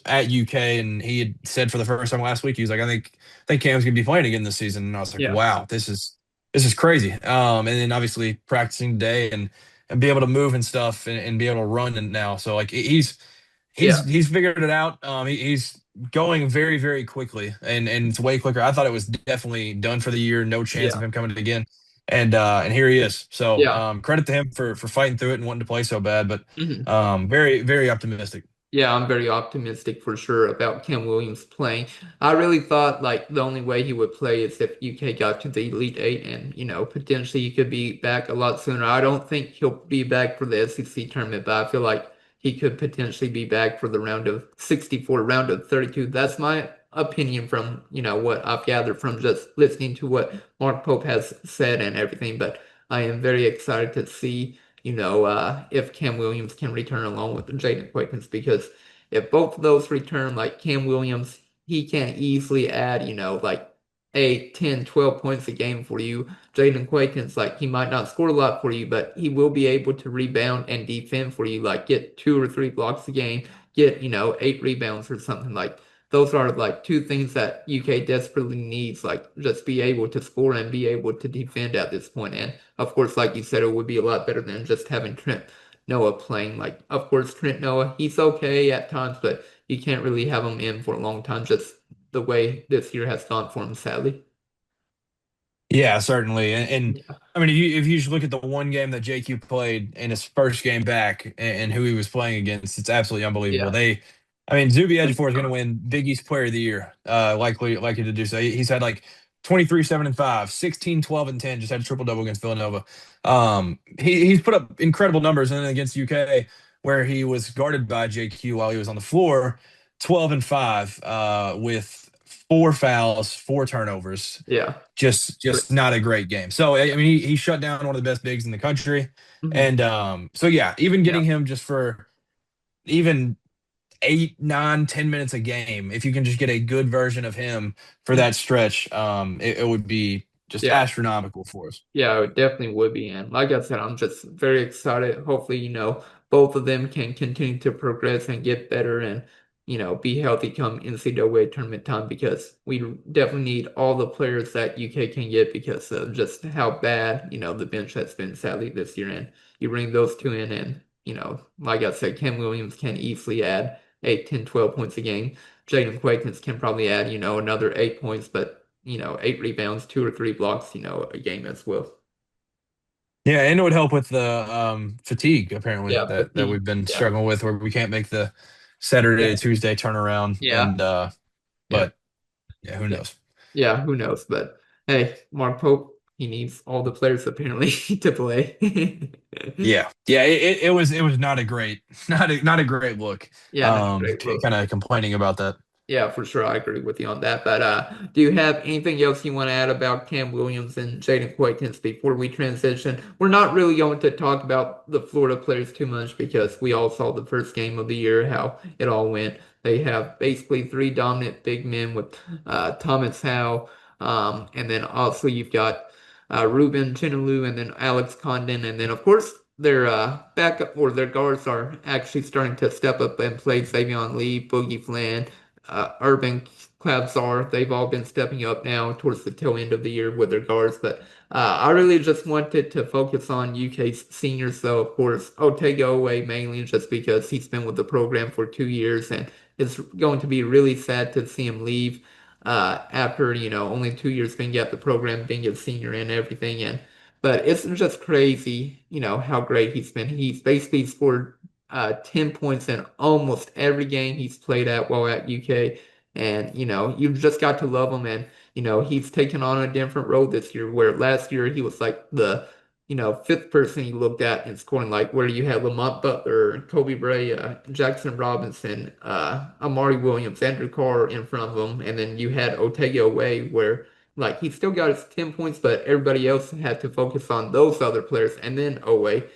at UK, and he had said for the first time last week, he was like, I think Cam's gonna be playing again this season. And I was like, yeah, wow, this is crazy. And then obviously practicing today and be able to move and stuff and be able to run and now. So like yeah, he's figured it out. He's going very, very quickly, and it's way quicker. I thought it was definitely done for the year, no chance of yeah, him coming again. And here he is. So yeah. credit to him for fighting through it and wanting to play so bad. But Mhm. very, very optimistic. Yeah, I'm very optimistic for sure about Cam Williams playing. I really thought like the only way he would play is if UK got to the Elite Eight and, potentially he could be back a lot sooner. I don't think he'll be back for the SEC tournament, but I feel like he could potentially be back for the round of 64, round of 32. That's my opinion from, what I've gathered from just listening to what Mark Pope has said and everything. But I am very excited to see if Cam Williams can return along with Jaden Quickens, because if both of those return, like Cam Williams, he can easily add, like 8, 10, 12 points a game for you. Jaden Quickens, like he might not score a lot for you, but he will be able to rebound and defend for you, like get 2 or 3 blocks a game, get, 8 rebounds or something like those are like two things that UK desperately needs, like just be able to score and be able to defend at this point. And of course, like you said, it would be a lot better than just having Trent Noah playing. Like, of course, Trent Noah, he's okay at times, but you can't really have him in for a long time, just the way this year has gone for him, sadly. Yeah, certainly. And Yeah, I mean, if you just look at the one game that JQ played in his first game back and who he was playing against, it's absolutely unbelievable. yeah, I mean, Zuby Ejiofor is going to win Big East Player of the Year, likely to do so. He's had like 23, 7, and 5, 16, 12, and 10, just had a triple double against Villanova. He's put up incredible numbers, and then against UK, where he was guarded by JQ while he was on the floor, 12 and 5, with 4 fouls, 4 turnovers, yeah. just not a great game. So I mean, he shut down one of the best bigs in the country, Mhm. and so yeah, even Yeah. getting him just for even 8, 9, 10 minutes a game, if you can just get a good version of him for Mhm. that stretch, it would be just Yeah. astronomical for us. Yeah, it definitely would be. And like I said, I'm just very excited. Hopefully, both of them can continue to progress and get better and, be healthy come NCAA tournament time, because we definitely need all the players that UK can get because of just how bad, the bench has been sadly this year. And you bring those two in and, like I said, Ken Williams can easily add 8, 10, 12 points a game. Jaden Quakens can probably add, another 8 points, but 8 rebounds, 2 or 3 blocks, a game as well. Yeah, and it would help with the fatigue apparently Yeah, that fatigue. we've been Yeah, struggling with, where we can't make the Saturday yeah, to Tuesday turnaround, yeah, and yeah, but yeah, who yeah, knows? yeah. Who knows? But hey, Mark Pope, he needs all the players apparently to play. Yeah, yeah, it was not a great not a great look. Yeah, not a great Kind look. of complaining about that. Yeah, for sure. I agree with you on that. But do you have anything else you want to add about Cam Williams and Jaden Quaykins before we transition? We're not really going to talk about the Florida players too much because we all saw the first game of the year, how it all went. They have basically three dominant big men with Thomas Howe, and then also you've got Ruben Chinaloo and then Alex Condon, and then of course their backup or their guards are actually starting to step up and play Savion Lee, Boogie Flan, Urban. Clavsar. They've all been stepping up now towards the tail end of the year with their guards. But I really just wanted to focus on UK's seniors, though, of course, Otega Oweh mainly just because he's been with the program for 2 years, and it's going to be really sad to see him leave after, only 2 years being at the program, being a senior and everything. But it's just crazy, how great he's been. He's basically scored 10 points in almost every game he's played at while at UK. And, you've just got to love him. And, he's taken on a different role this year, where last year he was like the, fifth person you looked at in scoring, like where you had Lamont Butler, Kobe Bryant, Jackson Robinson, Amari Williams, Andrew Carr in front of him. And then you had Otega Oweh, where like he still got his 10 points, but everybody else had to focus on those other players. And then Oweh.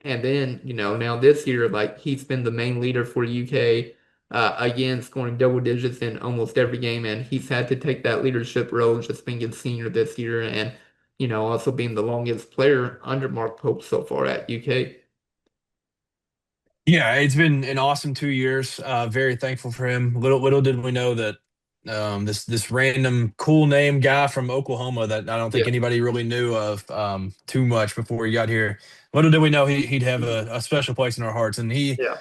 And then, now this year, like he's been the main leader for UK, again, scoring double digits in almost every game. And he's had to take that leadership role, just being a senior this year and, also being the longest player under Mark Pope so far at UK. Yeah, it's been an awesome 2 years. Very thankful for him. Little did we know that this random cool name guy from Oklahoma that I don't think Yeah. anybody really knew of too much before he got here. Little did we know he'd have a special place in our hearts, and he Yeah.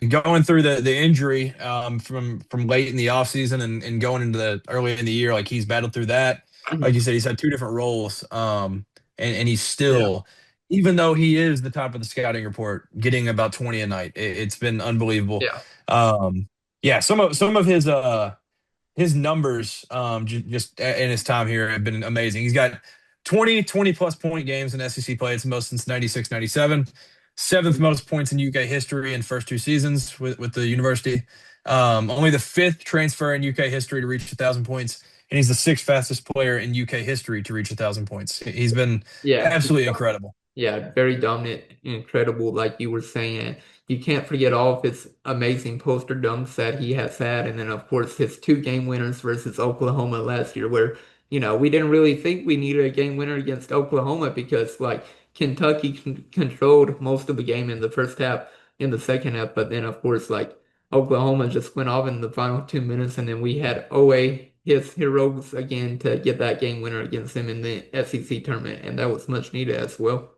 going through the injury from late in the offseason and going into the early in the year, like he's battled through that. Like Mhm. you said, he's had two different roles, and he's Yeah. still, even though he is the top of the scouting report, getting about 20 a night. It's been unbelievable. Yeah. Um, yeah, some of his numbers just in his time here have been amazing. He's got 20 plus point games in SEC play. It's the most since 96, 97. Seventh Mhm. most points in UK history in first two seasons with the university. Only the fifth transfer in UK history to reach 1,000 points. And he's the sixth fastest player in UK history to reach 1,000 points. He's been Yeah. absolutely incredible. Yeah, very dominant, incredible, like you were saying. You can't forget all of his amazing poster dunks that he has had, and then of course his two game winners versus Oklahoma last year, where we didn't really think we needed a game winner against Oklahoma because like Kentucky controlled most of the game in the first half, in the second half, but then of course like Oklahoma just went off in the final 2 minutes, and then we had Owe his heroes again to get that game winner against him in the SEC tournament, and that was much needed as well.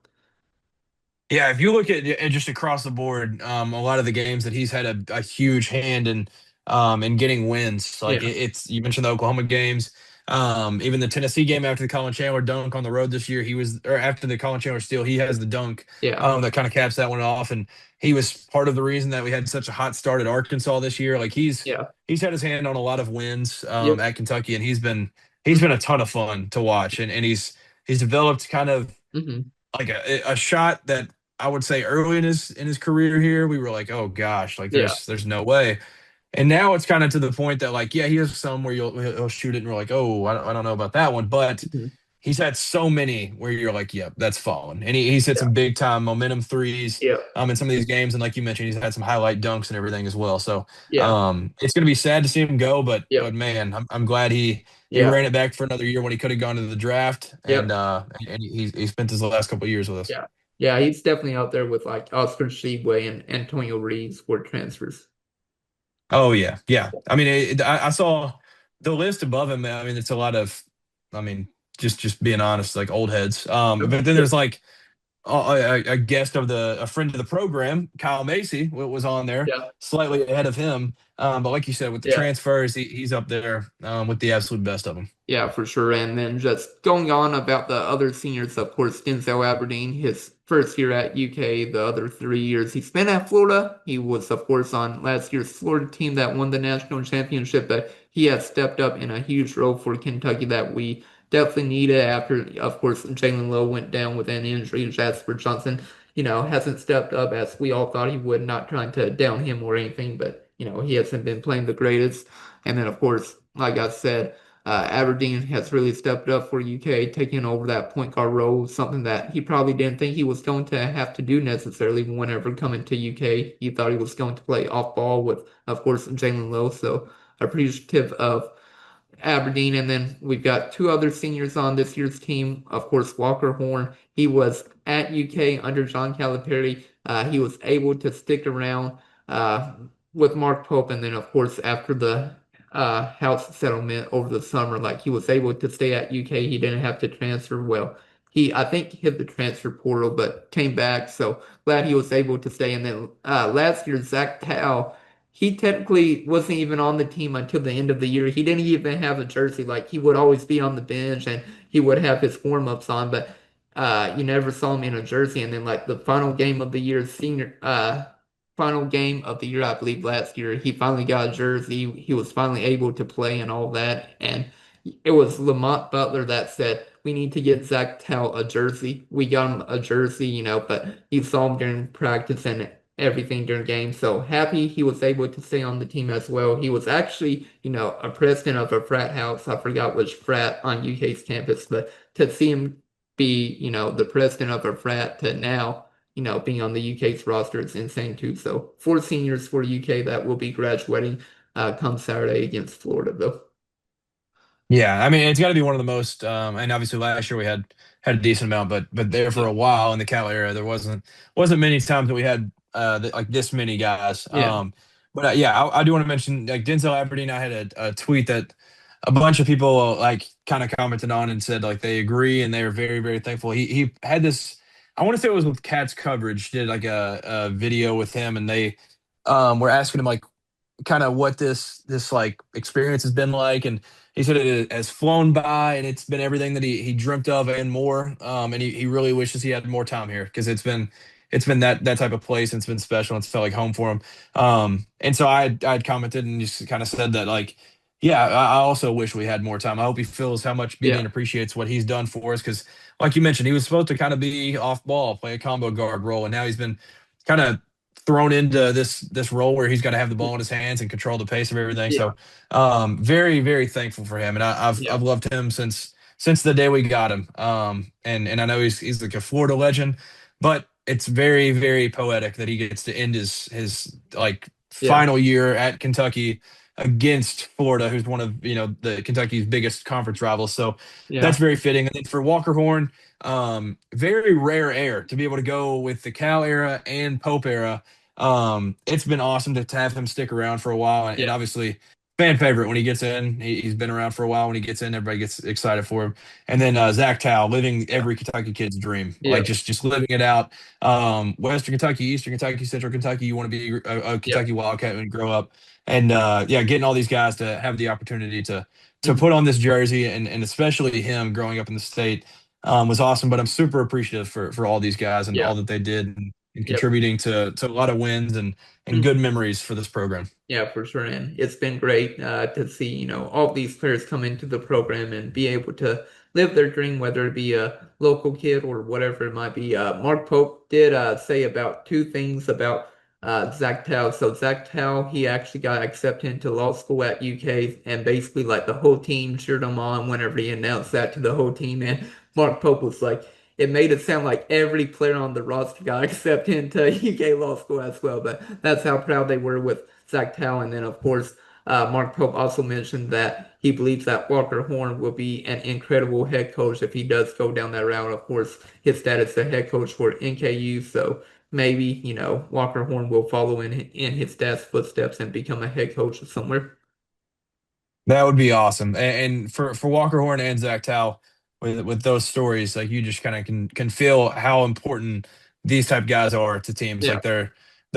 Yeah, if you look at just across the board, a lot of the games that he's had a huge hand in getting wins. Like Yeah, it's you mentioned the Oklahoma games, even the Tennessee game after the Colin Chandler dunk on the road this year. He was or after the Colin Chandler steal, he has the dunk yeah, that kind of caps that one off, and he was part of the reason that we had such a hot start at Arkansas this year. Like yeah, he's had his hand on a lot of wins yep, at Kentucky, and he's been a hmm ton of fun to watch, and he's developed kind of hmm like a shot that I would say early in his career here, we were like, oh gosh, like yeah, there's no way. And now it's kind of to the point that like, yeah, he has some where he'll shoot it and we're like, oh, I don't know about that one, but hmm he's had so many where you're like, yep, that's falling. And he's hit yeah, some big time momentum threes yeah, in some of these games, and like you mentioned, he's had some highlight dunks and everything as well. So yeah, it's gonna be sad to see him go, but yep, man, I'm glad he yeah, ran it back for another year when he could have gone to the draft, and yep, he spent his last couple of years with us. yeah, yeah. He's definitely out there with like Oscar Tshiebwe and Antonio Reeves for transfers. Oh yeah, yeah. I mean, I saw the list above him. I mean, it's a lot of, I mean, just being honest, like old heads. Yep, But then yep, there's like a guest of a friend of the program, Kyle Macy, was on there, yeah. slightly ahead of him. But like you said, with the Yeah. transfers, he's up there with the absolute best of them. Yeah, for sure. And then just going on about the other seniors, of course, Denzel Aberdeen, his first year at UK, the other 3 years he spent at Florida. He was, of course, on last year's Florida team that won the national championship, but he has stepped up in a huge role for Kentucky that we definitely needed after, of course, Jalen Lowe went down with an injury. Jasper Johnson, hasn't stepped up as we all thought he would, not trying to down him or anything, but, he hasn't been playing the greatest. And then, of course, like I said, Aberdeen has really stepped up for UK, taking over that point guard role, something that he probably didn't think he was going to have to do necessarily whenever coming to UK. He thought he was going to play off ball with, of course, Jalen Lowe. So appreciative of Aberdeen. And then we've got two other seniors on this year's team. Of course, Walker Horn. He was at UK under John Calipari. He was able to stick around with Mark Pope. And then, of course, after the house settlement over the summer. Like he was able to stay at UK. He didn't have to transfer. Well, I think hit the transfer portal, but came back. So glad he was able to stay. And then last year, Zach Tao, he technically wasn't even on the team until the end of the year. He didn't even have a jersey. Like he would always be on the bench and he would have his warm-ups on, but you never saw him in a jersey. And then like the final game of the year, final game of the year, I believe last year, he finally got a jersey. He was finally able to play and all that. And it was Lamont Butler that said, we need to get Zach Tell a jersey. We got him a jersey, but you saw him during practice and everything during games. So happy he was able to stay on the team as well. He was actually, a president of a frat house. I forgot which frat on UK's campus, but to see him be, the president of a frat to now being on the UK's roster is insane too. So four seniors for UK that will be graduating come Saturday against Florida, though. Yeah, I mean it's got to be one of the most, and obviously last year we had a decent amount, but there for Yeah, a while in the Cal era there wasn't many times that we had like this many guys. yeah, But yeah, I do want to mention like Denzel Aberdeen. I had a tweet that a bunch of people like kind of commented on and said like they agree and they are very very thankful. He had this. I want to say it was with Cats coverage. Did like a video with him and they were asking him like kind of what this like experience has been like, and he said it has flown by and it's been everything that he dreamt of and more. And he really wishes he had more time here because it's been that type of place and it's been special and it's felt like home for him. And so I'd commented and just kind of said that like, yeah, I also wish we had more time. I hope he feels how much BD yeah, and appreciates what he's done for us because, like you mentioned, he was supposed to kind of be off ball, play a combo guard role, and now he's been kind of thrown into this role where he's got to have the ball in his hands and control the pace of everything. yeah, So very very thankful for him, and I've yeah, loved him since the day we got him. And I know he's like a Florida legend, but it's very very poetic that he gets to end his like yeah, final year at Kentucky against Florida, who's one of the Kentucky's biggest conference rivals. So that's yeah, very fitting. And then for Walker Horn, very rare air to be able to go with the Cal era and Pope era. It's been awesome to have him stick around for a while, and yeah, obviously fan favorite when he gets in. He's been around for a while. When he gets in, everybody gets excited for him. And then Zach Tao, living yeah, every Kentucky kid's dream, yeah, like just living it out. Western Kentucky, Eastern Kentucky, Central Kentucky. You want to be a yeah, Kentucky Wildcat when you grow up, and yeah, getting all these guys to have the opportunity to mhm, put on this jersey, and especially him growing up in the state. Was awesome, but I'm super appreciative for all these guys and yeah, all that they did and yep. contributing to a lot of wins and good Mhm. memories for this program. Yeah, for sure. And it's been great to see, all these players come into the program and be able to live their dream, whether it be a local kid or whatever it might be. Mark Pope did say about two things about Zach Tao. So Zach Tao, he actually got accepted into law school at UK, and basically like the whole team cheered him on whenever he announced that to the whole team. And Mark Pope was like, it made it sound like every player on the roster got accepted into UK law school as well. But that's how proud they were with Zach Tao. And then, of course, Mark Pope also mentioned that he believes that Walker Horn will be an incredible head coach if he does go down that route. Of course, his dad is the head coach for NKU, so maybe, Walker Horn will follow in his dad's footsteps and become a head coach somewhere. That would be awesome. And for Walker Horn and Zach Tao, with those stories, like you just kind of can feel how important these type guys are to teams. Yeah, Like they're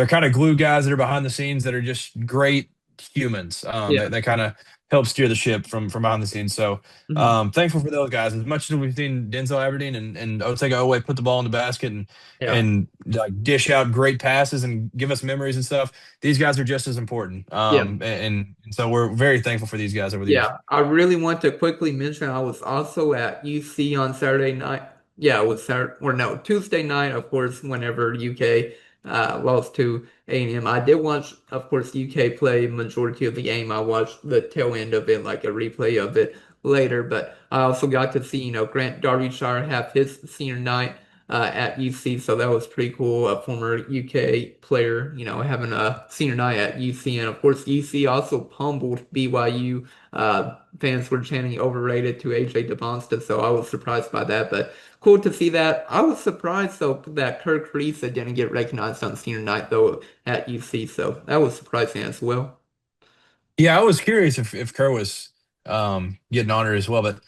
kind of glue guys that are behind the scenes that are just great humans. yeah, That kind of help steer the ship from behind the scenes. So mhm, thankful for those guys. As much as we've seen Denzel Aberdeen and Otega Oweh put the ball in the basket yeah, and like dish out great passes and give us memories and stuff, these guys are just as important. yeah. And so we're very thankful for these guys over the years. Yeah, I really want to quickly mention I was also at UC on Saturday night. Yeah, it was Saturday or no, Tuesday night, of course, whenever UK lost to A&M. I did watch, of course, UK play majority of the game. I watched the tail end of it, like a replay of it later, but I also got to see, Grant Darbyshire have his senior night at UC, so that was pretty cool. A former UK player, having a senior night at UC, and of course, UC also pummeled BYU. Fans were chanting overrated to AJ DeMonsta, so I was surprised by that. But cool to see that. I was surprised though that Kirk Risa didn't get recognized on senior night though at UC, so that was surprising as well. Yeah, I was curious if Kerr was getting honored as well, but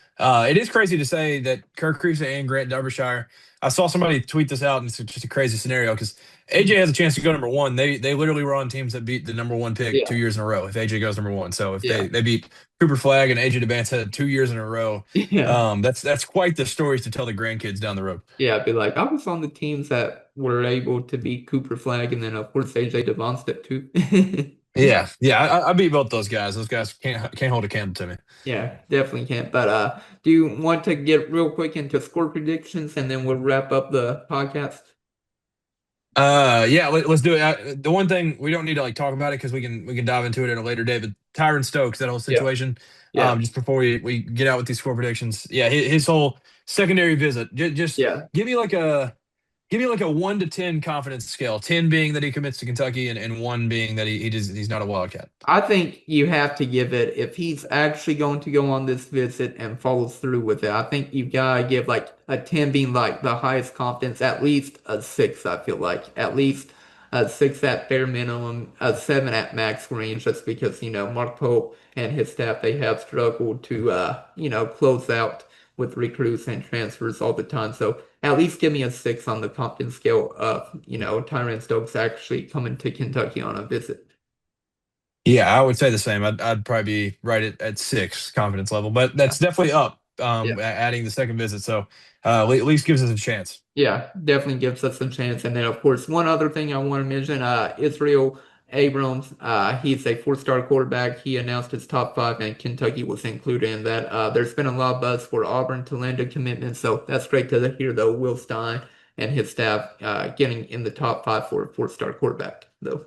it is crazy to say that Kirk Creasy and Grant Derbyshire. I saw somebody tweet this out, and it's just a crazy scenario because AJ has a chance to go number one. They literally were on teams that beat the number one pick Yeah, 2 years in a row. If AJ goes number one, so if yeah, they beat Cooper Flag and AJ DeBance had 2 years in a row, yeah, that's quite the stories to tell the grandkids down the road. yeah. I'd be like, I was on the teams that were able to beat Cooper Flag, and then of course AJ Devon step two. Yeah, yeah, I beat both those guys. Those guys can't hold a candle to me. Yeah, definitely can't. But do you want to get real quick into score predictions and then we'll wrap up the podcast? Yeah, let's do it. The one thing we don't need to like talk about it because we can dive into it at a later date. But Tyron Stokes, that whole Yeah, situation, yeah, just before we get out with these score predictions, yeah, his whole secondary visit, just yeah. give me like a 1 to 10 confidence scale. 10 being that he commits to Kentucky, and one being that he's not a Wildcat. I think you have to give it, if he's actually going to go on this visit and follows through with it, I think you've got to give like a 10 being like the highest confidence, at least a 6, I feel like. At least a 6 at bare minimum, a 7 at max range, just because, Mark Pope and his staff, they have struggled to, close out with recruits and transfers all the time. So at least give me a 6 on the confidence scale of, Tyron Stokes actually coming to Kentucky on a visit. Yeah, I would say the same. I'd probably be right at 6 confidence level, but Yeah. that's definitely up. Yeah. Adding the second visit, so at least gives us a chance. Yeah, definitely gives us a chance. And then, of course, one other thing I want to mention, Israel Abrams, he's a four-star quarterback. He announced his top five, and Kentucky was included in that. There's been a lot of buzz for Auburn to land a commitment, so that's great to hear, though, Will Stein and his staff getting in the top five for a four-star quarterback, though.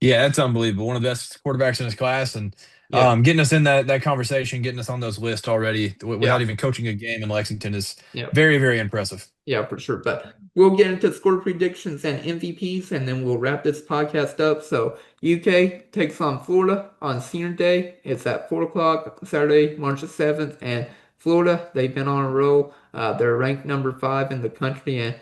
Yeah, that's unbelievable. One of the best quarterbacks in his class, and Yeah, getting us in that conversation, getting us on those lists already without yeah, even coaching a game in Lexington is yeah. very, very impressive. Yeah, for sure. But we'll get into score predictions and MVPs, and then we'll wrap this podcast up. So UK takes on Florida on Senior Day. It's at 4 o'clock Saturday, March the 7th. And Florida, they've been on a roll. They're ranked number 5 in the country. And,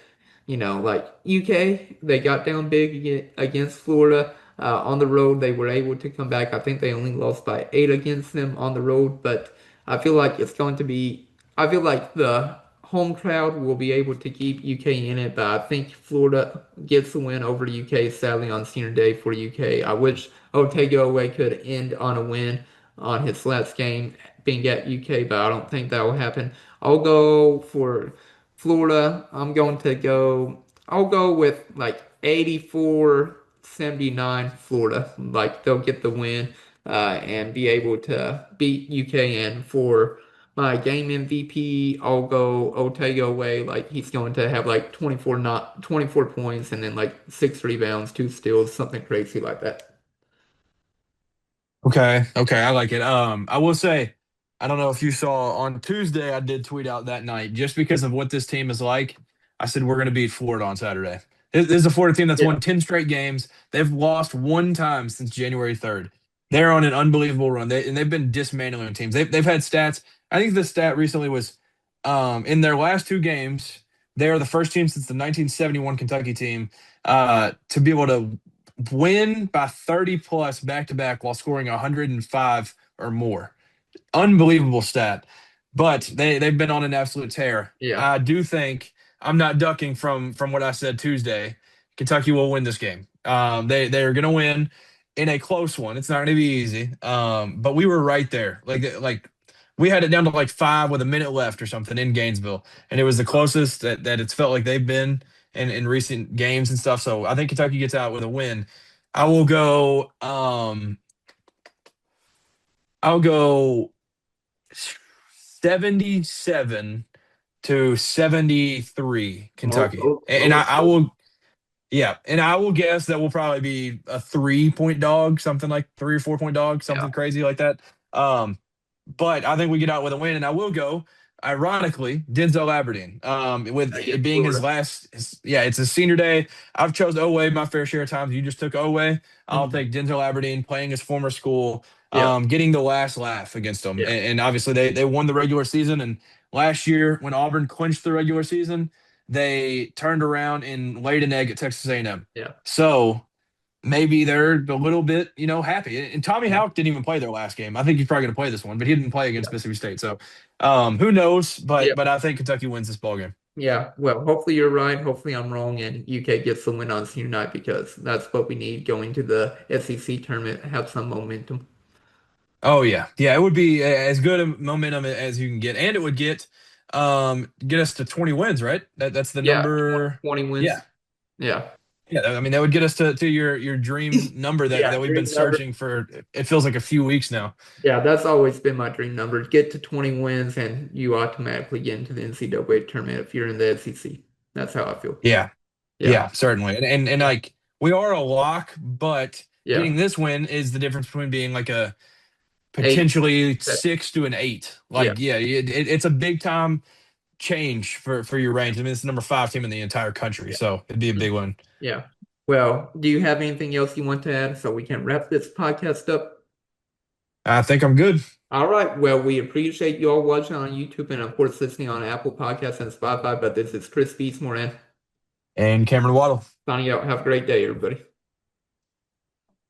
like UK, they got down big against Florida. On the road, they were able to come back. I think they only lost by 8 against them on the road. But I feel like it's going to be, I feel like the home crowd will be able to keep UK in it, but I think Florida gets the win over UK, sadly, on senior day for UK. I wish Otega Oweh could end on a win on his last game being at UK, but I don't think that will happen. I'll go for Florida. I'll go with like 84-79 Florida. Like they'll get the win and be able to beat UK. And for my game MVP, I'll go Otega Oweh. Like he's going to have like 24 points and then like 6 rebounds, 2 steals, something crazy like that. Okay, okay, I like it. I will say, I don't know if you saw on Tuesday, I did tweet out that night just because of what this team is like. I said we're going to beat Florida on Saturday. This is a Florida team that's Yeah. won 10 straight games. They've lost one time since January 3rd. They're on an unbelievable run. They've been dismantling teams. They've had stats. I think the stat recently was in their last 2 games, they are the first team since the 1971 Kentucky team to be able to win by 30 plus back to back while scoring 105 or more. Unbelievable stat. But they've been on an absolute tear. Yeah. I do think I'm not ducking from what I said Tuesday. Kentucky will win this game. They're going to win in a close one. It's not going to be easy. But we were right there. Like we had it down to like 5 with a minute left or something in Gainesville, and it was the closest that it's felt like they've been in recent games and stuff. So I think Kentucky gets out with a win. I will go. I'll go 77-73 Oh, Kentucky. oh, And oh, I oh. will, yeah, and I will guess that will probably be a 3 point dog, something like 3 or 4 point dog, Yeah. something crazy like that. But I think we get out with a win, and I will go. Ironically, Denzel Aberdeen, with it Against being his Florida. last, yeah, it's his senior day. I've chose Oweh my fair share of times. You just took Oweh. I'll Mhm. take Denzel Aberdeen playing his former school, Yeah. getting the last laugh against them, Yeah. and obviously they won the regular season. And last year when Auburn clinched the regular season, they turned around and laid an egg at Texas A&M. Yeah. So maybe they're a little bit, happy. And Tommy Yeah. Houck didn't even play their last game. I think he's probably going to play this one, but he didn't play against Yeah. Mississippi State. So who knows? Yeah. But I think Kentucky wins this ball game. Yeah. Well, hopefully you're right. Hopefully I'm wrong and UK gets the win on senior night because that's what we need going to the SEC tournament, have some momentum. Oh yeah, it would be as good a momentum as you can get, and it would get us to 20 wins, right? That's the Yeah. number. 20 wins. Yeah, Yeah. yeah. I mean, that would get us to your dream number that Yeah. we've been Dream number. searching for. It feels like a few weeks now. Yeah, that's always been my dream number. Get to 20 wins and you automatically get into the NCAA tournament if you're in the SEC. That's how I feel. Yeah, Yeah. yeah, certainly, and Yeah. like we are a lock, but Yeah. getting this win is the difference between being like a Eight. potentially That, 6 to an 8. yeah. Like, yeah, it's a big time change for your range. I mean, it's the number 5 team in the entire country, Yeah. so it'd be a big one. Yeah. Well, do you have anything else you want to add so we can wrap this podcast up? I think I'm good. All right. Well, we appreciate you all watching on YouTube and, of course, listening on Apple Podcasts and Spotify. But this is Chris Beatsmore and And Cameron Waddle. signing out. Have a great day, everybody.